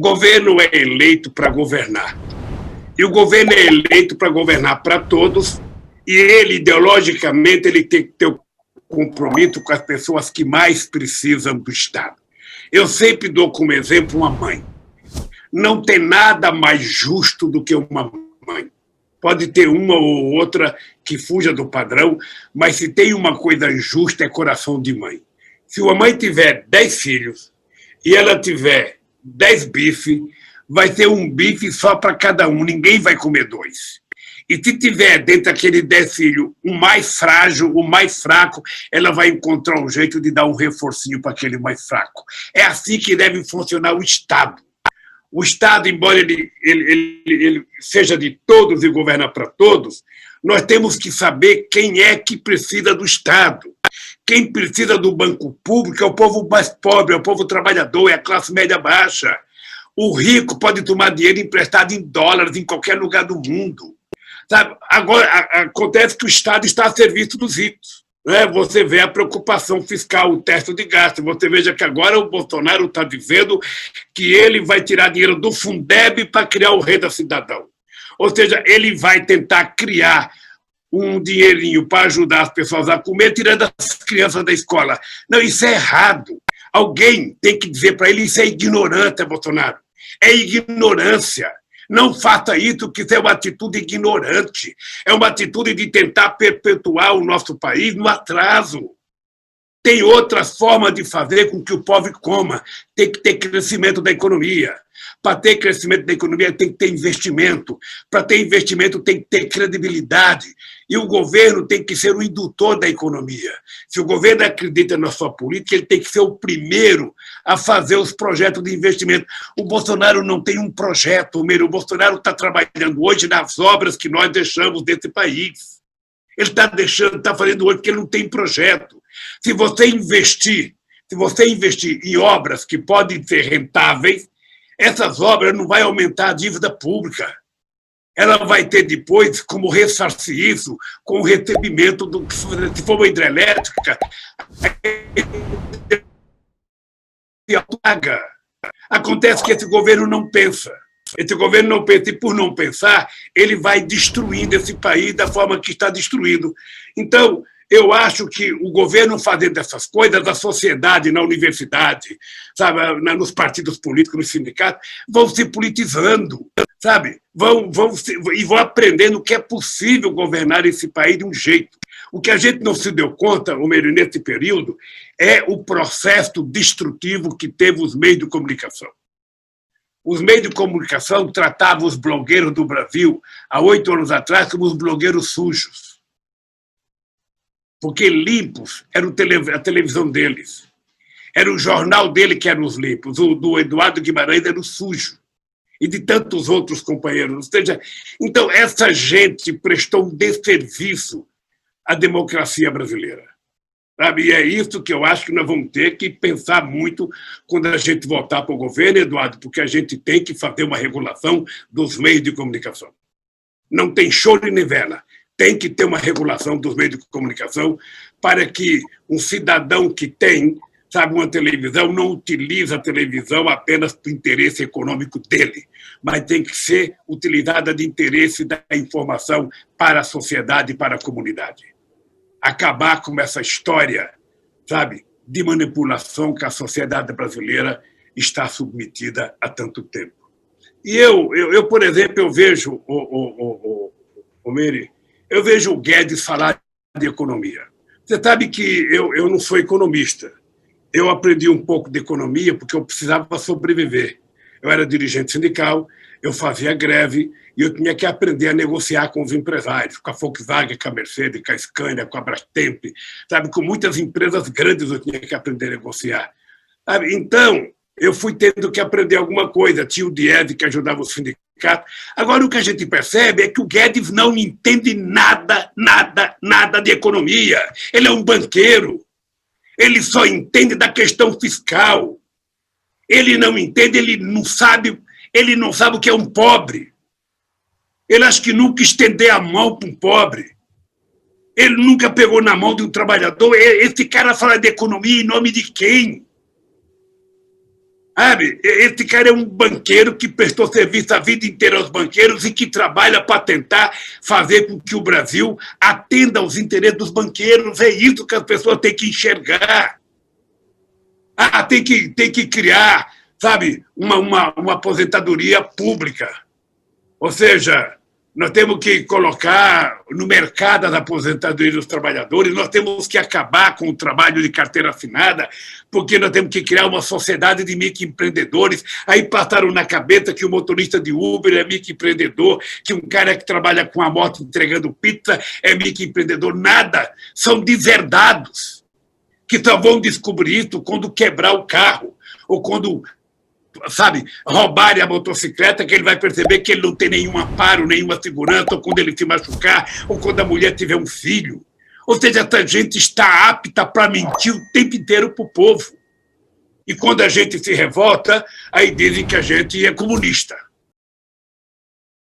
governo é eleito para governar. E o governo é eleito para governar para todos, e ele, ideologicamente, ele tem que ter o compromisso com as pessoas que mais precisam do Estado. Eu sempre dou como exemplo uma mãe. Não tem nada mais justo do que uma mãe. Pode ter uma ou outra que fuja do padrão, mas se tem uma coisa injusta é coração de mãe. Se uma mãe tiver 10 filhos e ela tiver 10 bifes, vai ter um bife só para cada um, ninguém vai comer 2. E se tiver dentro daquele 10 filhos o mais frágil, o mais fraco, ela vai encontrar um jeito de dar um reforcinho para aquele mais fraco. É assim que deve funcionar o Estado. O Estado, embora ele seja de todos e governa para todos, nós temos que saber quem é que precisa do Estado. Quem precisa do banco público é o povo mais pobre, é o povo trabalhador, é a classe média baixa. O rico pode tomar dinheiro emprestado em dólares em qualquer lugar do mundo. Sabe? Agora, acontece que o Estado está a serviço dos ricos. Né? Você vê a preocupação fiscal, o teto de gasto. Você veja que agora o Bolsonaro está dizendo que ele vai tirar dinheiro do Fundeb para criar o Renda Cidadão. Ou seja, ele vai tentar criar um dinheirinho para ajudar as pessoas a comer, tirando as crianças da escola. Não, isso é errado. Alguém tem que dizer para ele, isso é ignorância, Bolsonaro. É ignorância. Não faça isso, que isso é uma atitude ignorante. É uma atitude de tentar perpetuar o nosso país no atraso. Tem outras formas de fazer com que o povo coma. Tem que ter crescimento da economia. Para ter crescimento da economia, tem que ter investimento. Para ter investimento, tem que ter credibilidade. E o governo tem que ser o indutor da economia. Se o governo acredita na sua política, ele tem que ser o primeiro a fazer os projetos de investimento. O Bolsonaro não tem um projeto, o Bolsonaro está trabalhando hoje nas obras que nós deixamos desse país. Ele está fazendo hoje porque ele não tem projeto. Se você investir em obras que podem ser rentáveis, essas obras não vão aumentar a dívida pública. Ela vai ter depois como ressarcir isso com o recebimento do, se for uma hidrelétrica, paga. Acontece que esse governo não pensa. Esse governo não pensa, e por não pensar, ele vai destruindo esse país da forma que está destruído. Então, eu acho que o governo fazendo essas coisas, a sociedade na universidade, sabe, nos partidos políticos, nos sindicatos, vão se politizando, sabe? Vão aprendendo que é possível governar esse país de um jeito. O que a gente não se deu conta, Homero, nesse período, é o processo destrutivo que teve os meios de comunicação. Os meios de comunicação tratavam os blogueiros do Brasil, há 8 anos atrás, como os blogueiros sujos. Porque limpos era a televisão deles. Era o jornal dele que eram os limpos. O do Eduardo Guimarães era o sujo. E de tantos outros companheiros. Ou seja, então, essa gente prestou um desserviço à democracia brasileira. Sabe? E é isso que eu acho que nós vamos ter que pensar muito quando a gente voltar para o governo, Eduardo, porque a gente tem que fazer uma regulação dos meios de comunicação. Não tem choro nem vela. Tem que ter uma regulação dos meios de comunicação para que um cidadão que tem, sabe, uma televisão não utilize a televisão apenas para o interesse econômico dele, mas tem que ser utilizada de interesse da informação para a sociedade e para a comunidade. Acabar com essa história, sabe, de manipulação que a sociedade brasileira está submetida há tanto tempo. E eu por exemplo, eu vejo, Meri, eu vejo o Guedes falar de economia. Você sabe que eu não sou economista. Eu aprendi um pouco de economia porque eu precisava sobreviver. Eu era dirigente sindical, eu fazia greve e eu tinha que aprender a negociar com os empresários, com a Volkswagen, com a Mercedes, com a Scania, com a Brastemp, sabe? Com muitas empresas grandes eu tinha que aprender a negociar. Sabe? Então, eu fui tendo que aprender alguma coisa. Tinha o Diese que ajudava os sindicatos. Agora, o que a gente percebe é que o Guedes não entende nada de economia. Ele é um banqueiro. Ele só entende da questão fiscal. Ele não entende, ele não sabe o que é um pobre. Ele acha que nunca estender a mão para um pobre. Ele nunca pegou na mão de um trabalhador. Esse cara fala de economia em nome de quem? Sabe? Esse cara é um banqueiro que prestou serviço a vida inteira aos banqueiros e que trabalha para tentar fazer com que o Brasil atenda aos interesses dos banqueiros. É isso que as pessoas têm que enxergar. Tem que criar, sabe, uma aposentadoria pública. Ou seja, nós temos que colocar no mercado as aposentadorias dos trabalhadores, nós temos que acabar com o trabalho de carteira assinada, porque nós temos que criar uma sociedade de microempreendedores. Aí passaram na cabeça que o motorista de Uber é microempreendedor, que um cara que trabalha com a moto entregando pizza é microempreendedor. Nada, são deserdados, que só vão descobrir isso quando quebrar o carro, ou quando, sabe, roubarem a motocicleta, que ele vai perceber que ele não tem nenhum amparo, nenhuma segurança, ou quando ele se machucar, ou quando a mulher tiver um filho. Ou seja, essa gente está apta para mentir o tempo inteiro para o povo. E quando a gente se revolta, aí dizem que a gente é comunista.